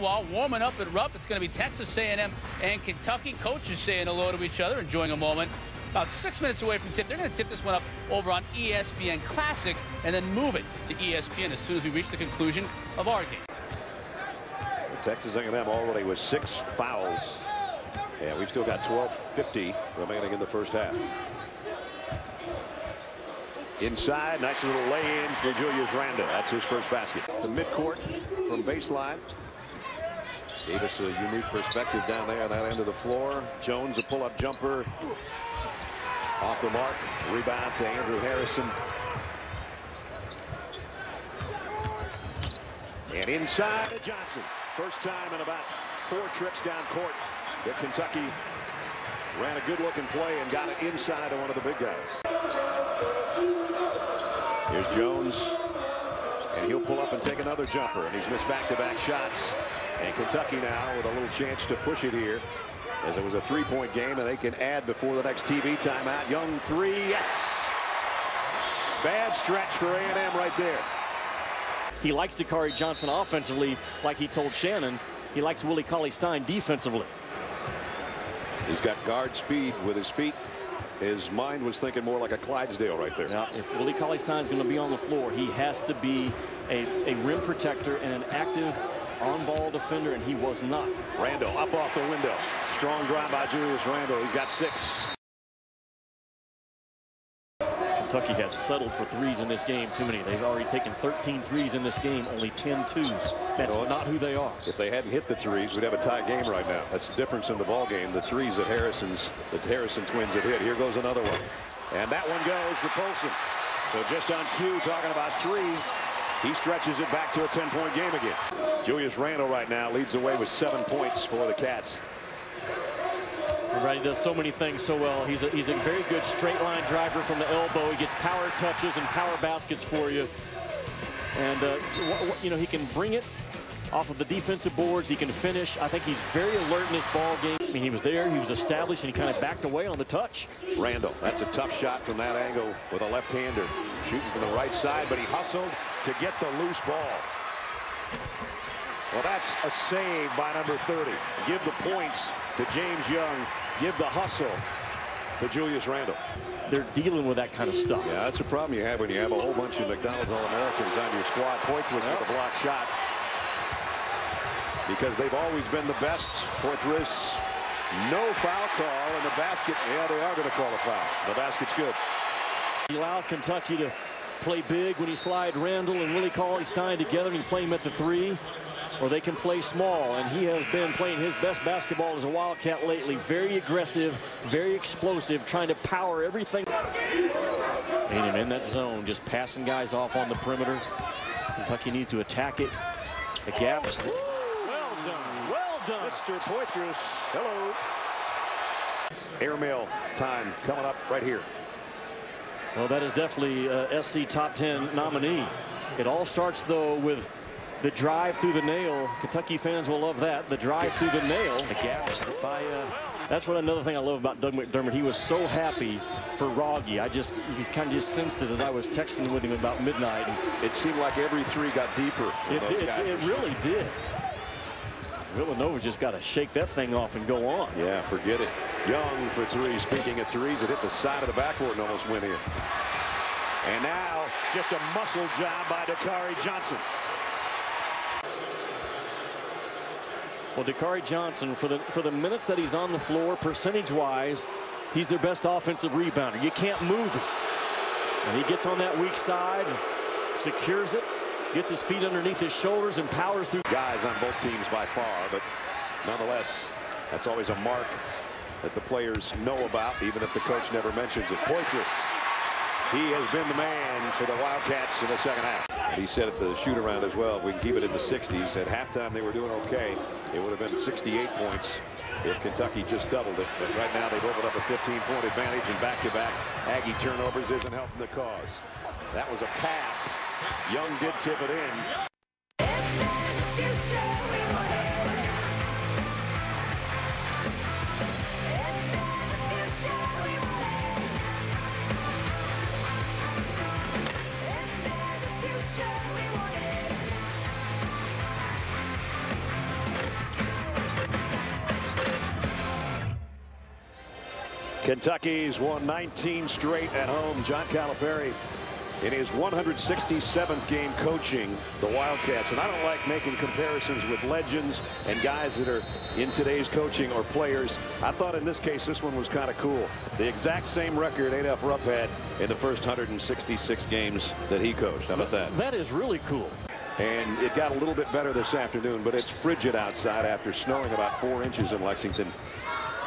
Meanwhile, warming up at Rupp, it's going to be Texas A&M and Kentucky. Coaches saying hello to each other, enjoying a moment. About 6 minutes away from tip. They're going to tip this one up over on ESPN Classic and then move it to ESPN as soon as we reach the conclusion of our game. Texas A&M already with 6 fouls. And we've still got 12:50 remaining in the first half. Inside, nice little lay-in for Julius Randle. That's his first basket. To midcourt from baseline. Gave us a unique perspective down there on that end of the floor. Jones, a pull-up jumper. Off the mark. Rebound to Andrew Harrison. And inside to Johnson. First time in about 4 trips down court that Kentucky ran a good-looking play and got it inside to one of the big guys. Here's Jones, and he'll pull up and take another jumper, and he's missed back-to-back shots. And Kentucky now with a little chance to push it here, as it was a 3-point game, and they can add before the next TV timeout. Young three, yes! Bad stretch for A&M right there. He likes Dakari Johnson offensively, like he told Shannon. He likes Willie Cauley-Stein defensively. He's got guard speed with his feet. His mind was thinking more like a Clydesdale right there. Now, if Willie Cauley-Stein's going to be on the floor, he has to be a rim protector and an active on-ball defender, and he was not. Randle up off the window. Strong drive by Julius Randle. He's got 6. Kentucky has settled for threes in this game. Too many. They've already taken 13 threes in this game, only 10 twos. That's not who they are. If they hadn't hit the threes, we'd have a tie game right now. That's the difference in the ball game. The threes that the Harrison twins have hit. Here goes another one. And that one goes to Polson. So just on cue, talking about threes, he stretches it back to a 10-point game again. Julius Randle right now leads the way with 7 points for the Cats. Right, he does so many things so well. He's a very good straight line driver from the elbow. He gets power touches and power baskets for you. And you know, he can bring it off of the defensive boards. He can finish. I think he's very alert in this ball game. I mean, he was there, he was established, and he kind of backed away on the touch. Randle, that's a tough shot from that angle with a left-hander. Shooting from the right side, but he hustled to get the loose ball. Well, that's a save by number 30. Give the points to James Young. Give the hustle to Julius Randle. They're dealing with that kind of stuff. Yeah, that's a problem you have when you have a whole bunch of McDonald's All-Americans on your squad. Poitras with a block shot. Because they've always been the best. Poitras, no foul call in the basket. Yeah, they are going to call a foul. The basket's good. He allows Kentucky to play big when he slide Randle and Willie Cauley-Stein together, and you play him at the 3. Or they can play small, and he has been playing his best basketball as a Wildcat lately. Very aggressive, very explosive, trying to power everything. And in that zone, just passing guys off on the perimeter. Kentucky needs to attack it. The gaps. Well done, well done. Mr. Poitras, hello. Airmail time coming up right here. Well, that is definitely SC top 10 nominee. It all starts, though, with the drive through the nail. Kentucky fans will love that. The drive through the nail. The gaps by that's what another thing I love about Doug McDermott. He was so happy for Rogge. You kind of just sensed it as I was texting with him about midnight. It seemed like every 3 got deeper. It really did. Villanova just got to shake that thing off and go on. Yeah, forget it. Young for 3. Speaking of threes, it hit the side of the backboard and almost went in. And now just a muscle job by Dakari Johnson. Well, Dakari Johnson, for the minutes that he's on the floor, percentage-wise, he's their best offensive rebounder. You can't move him. And he gets on that weak side, secures it, gets his feet underneath his shoulders, and powers through. Guys on both teams by far, but nonetheless, that's always a mark that the players know about, even if the coach never mentions it. Poitras, he has been the man for the Wildcats in the second half. And he said at the shoot-around as well, if we can keep it in the 60s. At halftime, they were doing okay. It would have been 68 points if Kentucky just doubled it. But right now, they've opened up a 15-point advantage, and back-to-back Aggie turnovers isn't helping the cause. That was a pass. Young did tip it in. Kentucky's won 19 straight at home. John Calipari in his 167th game coaching the Wildcats. And I don't like making comparisons with legends and guys that are in today's coaching or players. I thought in this case this one was kind of cool. The exact same record Adolph Rupp had in the first 166 games that he coached. How about that? That is really cool. And it got a little bit better this afternoon, but it's frigid outside after snowing about 4 inches in Lexington.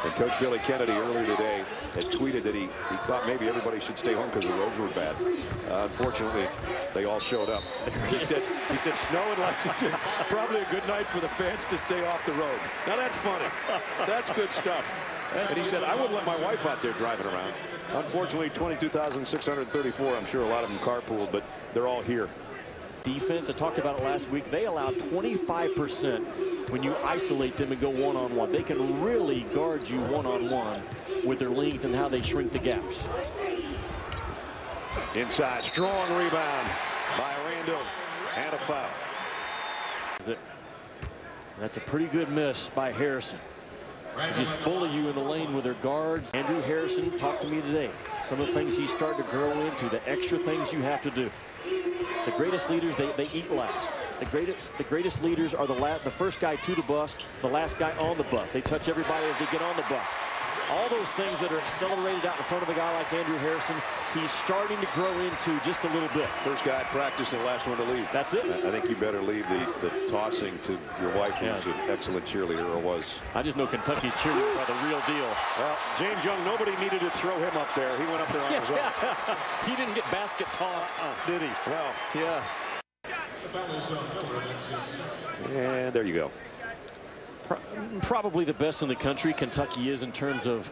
And Coach Billy Kennedy earlier today had tweeted that he thought maybe everybody should stay home because the roads were bad. Unfortunately, they all showed up. He said snow in Lexington, probably a good night for the fans to stay off the road. Now that's funny. That's good stuff. And he said, I wouldn't let my wife out there driving around. Unfortunately, 22,634. I'm sure a lot of them carpooled, but they're all here. Defense, I talked about it last week. They allow 25% when you isolate them and go one-on-one. They can really guard you one-on-one with their length and how they shrink the gaps. Inside, strong rebound by Randall, and a foul. That's a pretty good miss by Harrison. They just bully you in the lane with their guards. Andrew Harrison talked to me today. Some of the things he's starting to grow into, the extra things you have to do. The greatest leaders, they eat last. The greatest leaders are the first guy to the bus, the last guy on the bus. They touch everybody as they get on the bus. All those things that are accelerated out in front of a guy like Andrew Harrison, he's starting to grow into just a little bit. First guy at practice and the last one to leave. That's it. I think you better leave the tossing to your wife, who's an excellent cheerleader, or was. I just know Kentucky's cheerleaders are the real deal. Well, James Young, nobody needed to throw him up there. He went up there on his own. He didn't get basket tossed, did he? Well, yeah. And there you go. Probably the best in the country Kentucky is in terms of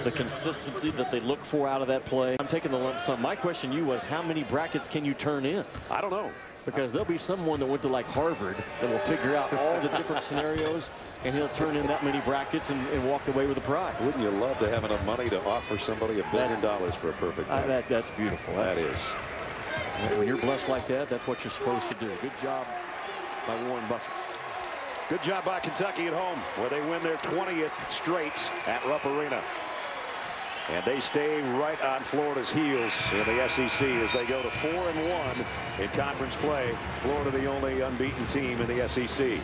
the consistency that they look for out of that play. I'm taking the lump sum. My question to you was, how many brackets can you turn in? I don't know. Because there'll be someone that went to like Harvard that will figure out all the different scenarios, and he'll turn in that many brackets and walk away with a prize. Wouldn't you love to have enough money to offer somebody $1 billion for a perfect game? That's beautiful. That is. When you're blessed like that, that's what you're supposed to do. Good job by Warren Buffett. Good job by Kentucky at home, where they win their 20th straight at Rupp Arena. And they stay right on Florida's heels in the SEC as they go to 4-1 in conference play. Florida the only unbeaten team in the SEC.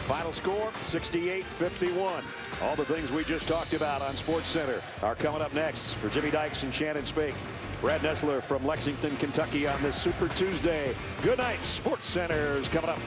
Final score, 68-51. All the things we just talked about on SportsCenter are coming up next. For Jimmy Dykes and Shannon Spake, Brad Nessler from Lexington, Kentucky on this Super Tuesday. Good night. SportsCenter is coming up.